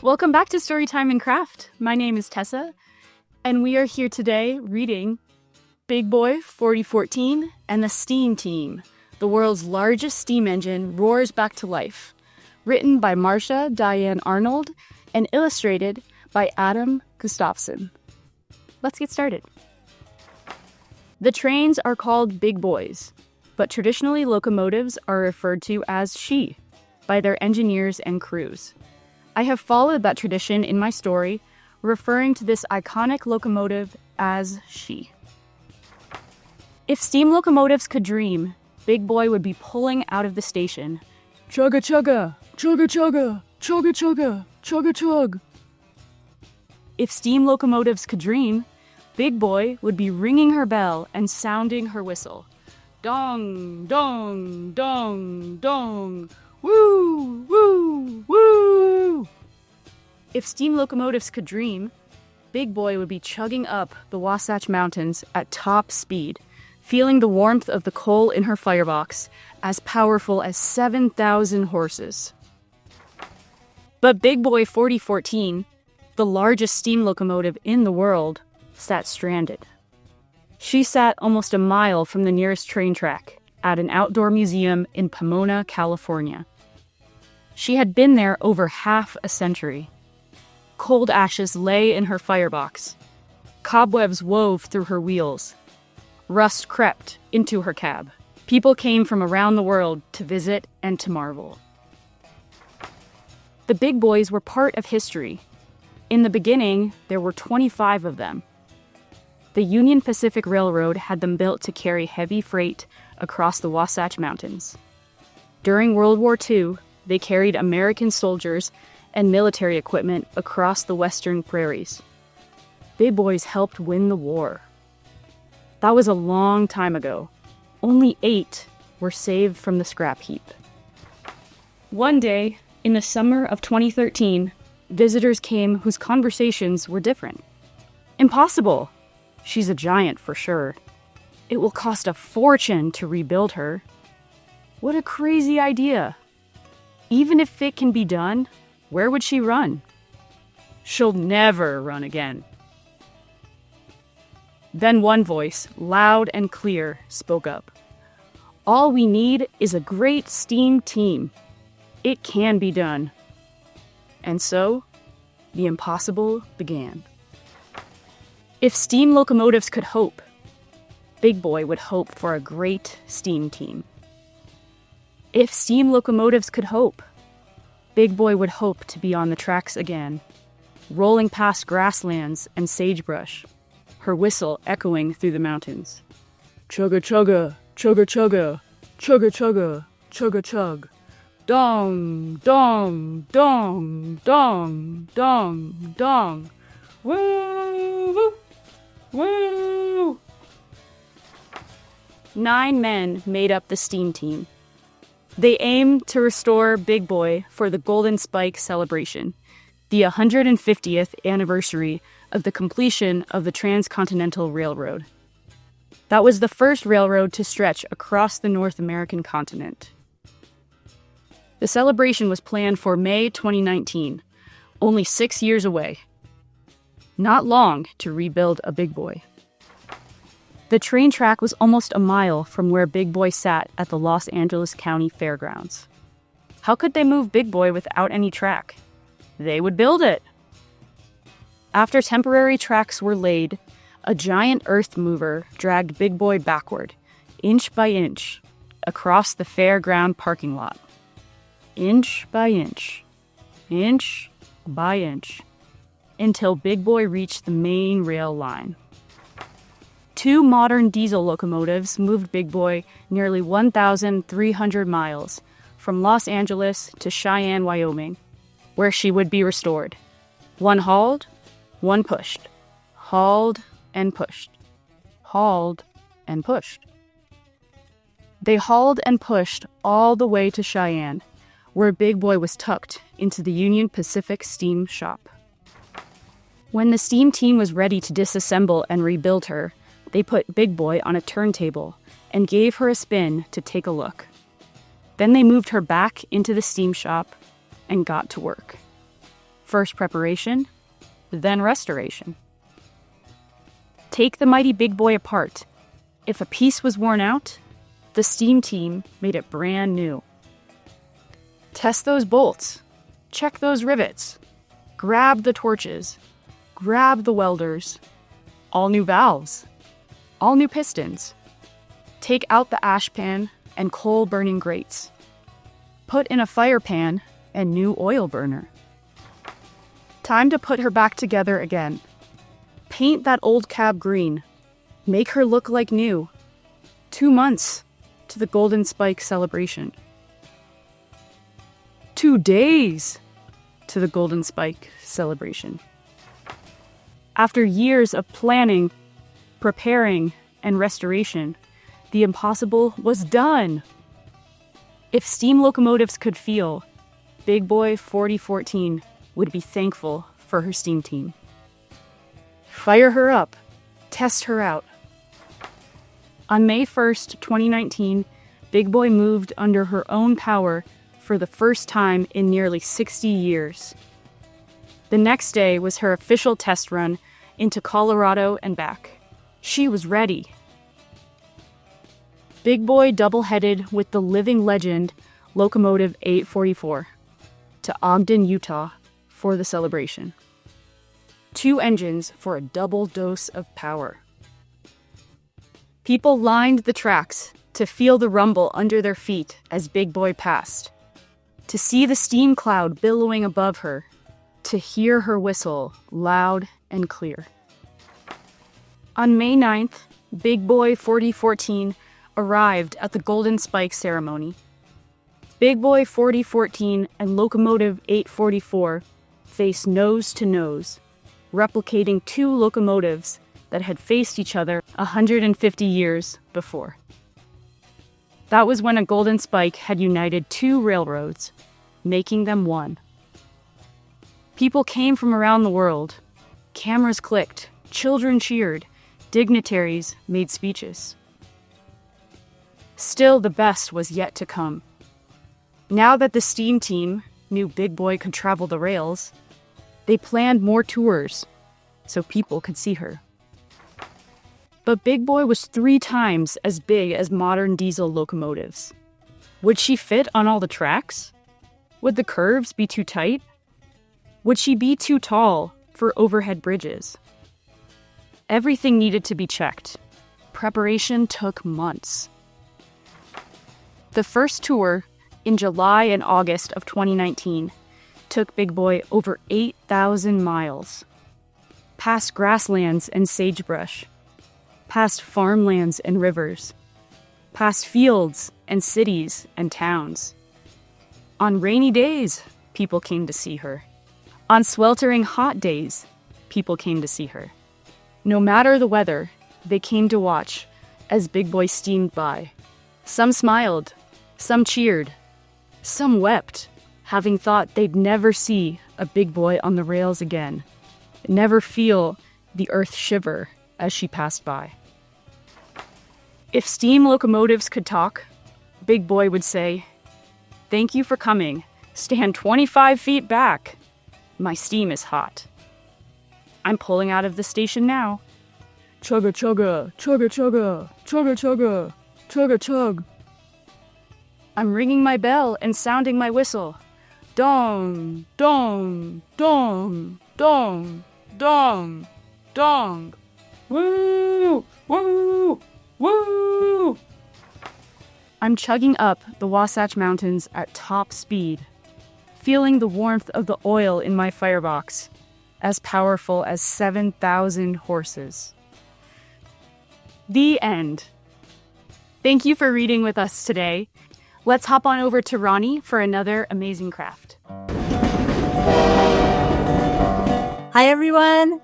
Welcome back to Storytime and Craft. My name is Tessa, and we are here today reading Big Boy 4014 and the Steam Team. The world's largest steam engine roars back to life. Written by Marsha Diane Arnold and illustrated by Adam Gustavson. Let's get started. The trains are called big boys, but traditionally locomotives are referred to as she by their engineers and crews. I have followed that tradition in my story, referring to this iconic locomotive as she. If steam locomotives could dream, Big Boy would be pulling out of the station. Chugga chugga, chugga chugga, chugga chugga, chugga chug. If steam locomotives could dream, Big Boy would be ringing her bell and sounding her whistle. Dong, dong, dong, dong. Woo, woo, woo! If steam locomotives could dream, Big Boy would be chugging up the Wasatch Mountains at top speed, feeling the warmth of the coal in her firebox, as powerful as 7,000 horses. But Big Boy 4014, the largest steam locomotive in the world, sat stranded. She sat almost a mile from the nearest train track at an outdoor museum in Pomona, California. She had been there over half a century. Cold ashes lay in her firebox. Cobwebs wove through her wheels. Rust crept into her cab. People came from around the world to visit and to marvel. The big boys were part of history. In the beginning, there were 25 of them. The Union Pacific Railroad had them built to carry heavy freight across the Wasatch Mountains. During World War II, they carried American soldiers and military equipment across the western prairies. Big boys helped win the war. That was a long time ago. Only 8 were saved from the scrap heap. One day, in the summer of 2013, visitors came whose conversations were different. Impossible! She's a giant for sure. It will cost a fortune to rebuild her. What a crazy idea. Even if it can be done, where would she run? She'll never run again. Then one voice, loud and clear, spoke up. All we need is a great steam team. It can be done. And so, the impossible began. If steam locomotives could hope, Big Boy would hope for a great steam team. If steam locomotives could hope, Big Boy would hope to be on the tracks again, rolling past grasslands and sagebrush, her whistle echoing through the mountains. Chugga chugga, chugga chugga, chugga chugga, chugga chug. Dong, dong, dong, dong, dong, dong. Woo, woo, woo. 9 men made up the steam team. They aimed to restore Big Boy for the Golden Spike celebration, the 150th anniversary of the completion of the Transcontinental Railroad. That was the first railroad to stretch across the North American continent. The celebration was planned for May 2019, only 6 years away. Not long to rebuild a Big Boy. The train track was almost a mile from where Big Boy sat at the Los Angeles County Fairgrounds. How could they move Big Boy without any track? They would build it. After temporary tracks were laid, a giant earth mover dragged Big Boy backward, inch by inch, across the fairground parking lot. Inch by inch, inch by inch, until Big Boy reached the main rail line. 2 modern diesel locomotives moved Big Boy nearly 1,300 miles from Los Angeles to Cheyenne, Wyoming, where she would be restored. One hauled, one pushed. Hauled and pushed. Hauled and pushed. They hauled and pushed all the way to Cheyenne, where Big Boy was tucked into the Union Pacific Steam Shop. When the steam team was ready to disassemble and rebuild her, they put Big Boy on a turntable and gave her a spin to take a look. Then they moved her back into the steam shop and got to work. First preparation, then restoration. Take the mighty big boy apart. If a piece was worn out, the steam team made it brand new. Test those bolts, check those rivets, grab the torches, grab the welders, all new valves, all new pistons. Take out the ash pan and coal-burning grates. Put in a fire pan and new oil burner. Time to put her back together again. Paint that old cab green. Make her look like new. 2 months to the Golden Spike celebration. 2 days to the Golden Spike celebration. After years of planning, preparing, and restoration, the impossible was done. If steam locomotives could feel, Big Boy 4014 would be thankful for her steam team. Fire her up. Test her out. On May 1st, 2019, Big Boy moved under her own power for the first time in nearly 60 years. The next day was her official test run into Colorado and back. She was ready. Big Boy double-headed with the living legend Locomotive 844 to Ogden, Utah for the celebration. 2 engines for a double dose of power. People lined the tracks to feel the rumble under their feet as Big Boy passed, to see the steam cloud billowing above her, to hear her whistle loud and clear. On May 9th, Big Boy 4014 arrived at the Golden Spike ceremony. Big Boy 4014 and Locomotive 844 faced nose to nose, replicating 2 locomotives that had faced each other 150 years before. That was when a Golden Spike had united 2 railroads, making them one. People came from around the world. Cameras clicked, children cheered, dignitaries made speeches. Still, the best was yet to come. Now that the steam team knew Big Boy could travel the rails, they planned more tours so people could see her. But Big Boy was 3 times as big as modern diesel locomotives. Would she fit on all the tracks? Would the curves be too tight? Would she be too tall for overhead bridges? Everything needed to be checked. Preparation took months. The first tour, in July and August of 2019, took Big Boy over 8,000 miles. Past grasslands and sagebrush, past farmlands and rivers, past fields and cities and towns. On rainy days, people came to see her. On sweltering hot days, people came to see her. No matter the weather, they came to watch as Big Boy steamed by. Some smiled, some cheered, some wept, having thought they'd never see a Big Boy on the rails again, never feel the earth shiver as she passed by. If steam locomotives could talk, Big Boy would say, "Thank you for coming. Stand 25 feet back. My steam is hot. I'm pulling out of the station now. Chugga chugga, chugga chugga, chugga chugga, chugga chug. I'm ringing my bell and sounding my whistle. Dong, dong, dong, dong, dong, dong. Woo, woo, woo." I'm chugging up the Wasatch Mountains at top speed, feeling the warmth of the oil in my firebox, as powerful as 7,000 horses. The end. Thank you for reading with us today. Let's hop on over to Roni for another amazing craft. Hi, everyone.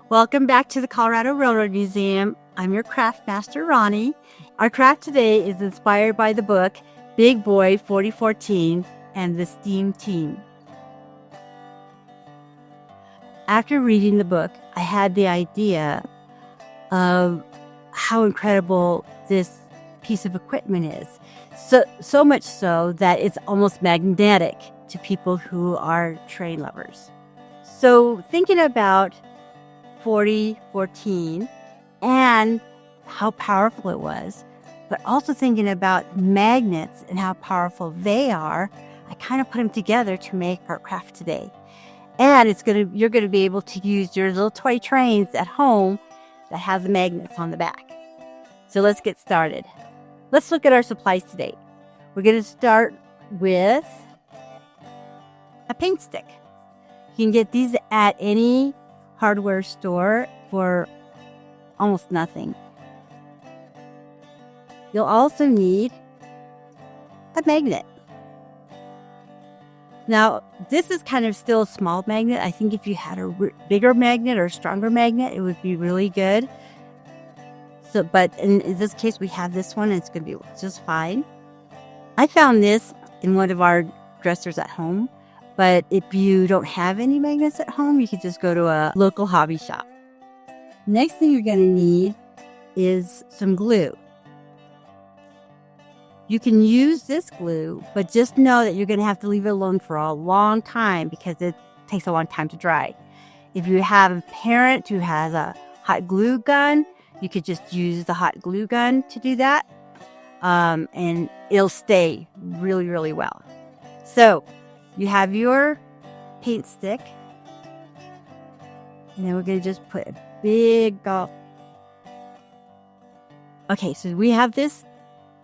Welcome back to the Colorado Railroad Museum. I'm your craft master, Roni. Our craft today is inspired by the book Big Boy 4014 and the Steam Team. After reading the book, I had the idea of how incredible this piece of equipment is. So much so that it's almost magnetic to people who are train lovers. So thinking about 4014 and how powerful it was, but also thinking about magnets and how powerful they are, I kind of put them together to make our craft today. And you're going to be able to use your little toy trains at home that have the magnets on the back. So let's get started. Let's look at our supplies today. We're going to start with a paint stick. You can get these at any hardware store for almost nothing. You'll also need a magnet. Now, this is kind of still a small magnet. I think if you had a bigger magnet or a stronger magnet, it would be really good. So, but in this case, we have this one, and it's going to be just fine. I found this in one of our dressers at home, but if you don't have any magnets at home, you can just go to a local hobby shop. Next thing you're going to need is some glue. You can use this glue, but just know that you're going to have to leave it alone for a long time because it takes a long time to dry. If you have a parent who has a hot glue gun, you could just use the hot glue gun to do that, and it'll stay really, really well. So you have your paint stick, and then we're going to just put a big gulp. Okay, so we have this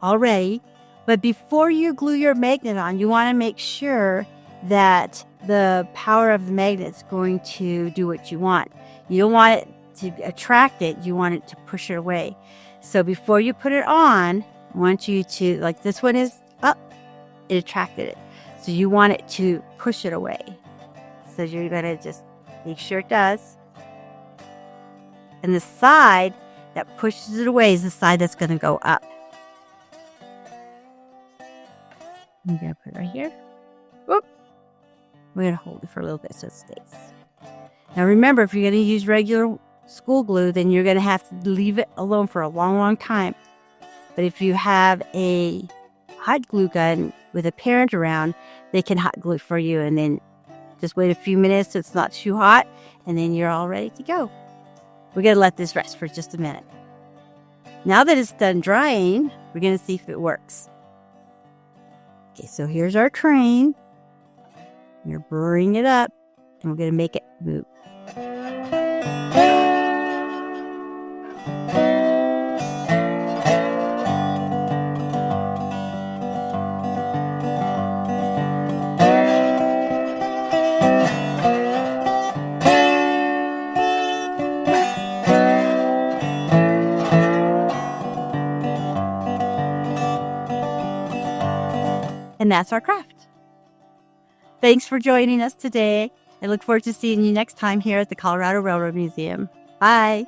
already. But before you glue your magnet on, you want to make sure that the power of the magnet is going to do what you want. You don't want it to attract it. You want it to push it away. So before you put it on, I want you to, like this one is up, it attracted it. So you want it to push it away. So you're going to just make sure it does. And the side that pushes it away is the side that's going to go up. I'm going to put it right here. Whoop. We're going to hold it for a little bit so it stays. Now remember, if you're going to use regular school glue, then you're going to have to leave it alone for a long, long time. But if you have a hot glue gun with a parent around, they can hot glue it for you, and then just wait a few minutes so it's not too hot, and then you're all ready to go. We're going to let this rest for just a minute. Now that it's done drying, we're going to see if it works. Okay, so here's our train. We're bring it up, and we're going to make it move. And that's our craft. Thanks for joining us today. I look forward to seeing you next time here at the Colorado Railroad Museum. Bye.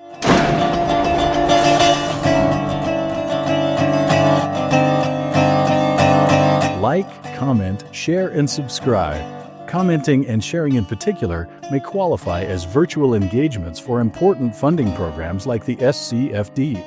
Like, comment, share, and subscribe. Commenting and sharing in particular may qualify as virtual engagements for important funding programs like the SCFD.